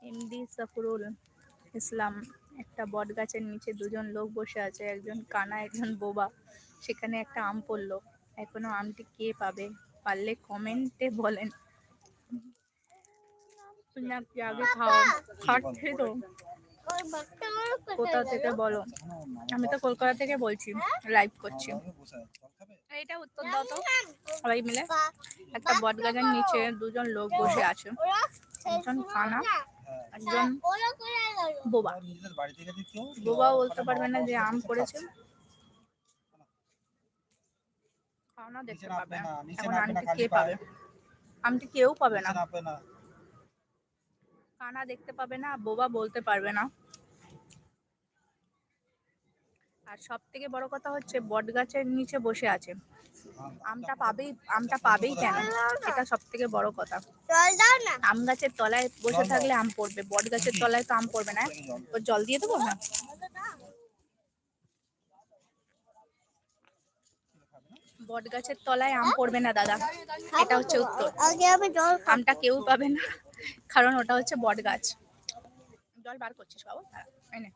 MD সাফরুল ইসলাম। একটা বট গাছের নিচে দুজন লোক বসে আছে, একজন কানা একজন বোবা। সেখানে একটা আম পড়লো, এখনো আমটি কে পাবে? পারলে কমেন্টে বলেন। না কি আগে খাও, খাচ্ছে তো। কোথা থেকে বলো? আমি তো কলকাতা থেকে বলছি, লাইভ করছি। এইটা উত্তর দাও তো সবাই মিলে। একটা বট গাছের নিচে দুজন লোক বসে আছে, একজন কানা একজন বোবা। বোবা বলতে পারবে না যে আম পড়েছে, কানা দেখতে পাবে না। এখন আমটি কে পাবে? আমটি কেউ পাবে না। কানা দেখতে পাবে না, বোবা বলতে পারবে না। আর সব থেকে বড় কথা হচ্ছে বট গাছের নিচে বসে আছে, আমটা পাবেই কেন? এটা সব থেকে বড় কথা। আম গাছের তলায় বসে থাকলে আম পড়বে, বট গাছের তলায় তো আম পড়বে না। ওর জল দিয়ে দেবো না? বট গাছের তলায় আম পড়বে না দাদা, এটা হচ্ছে উত্তর। আমটা কেউ পাবে না, কারণ ওটা হচ্ছে বট গাছ। জল বার করছিস বাবু? এনে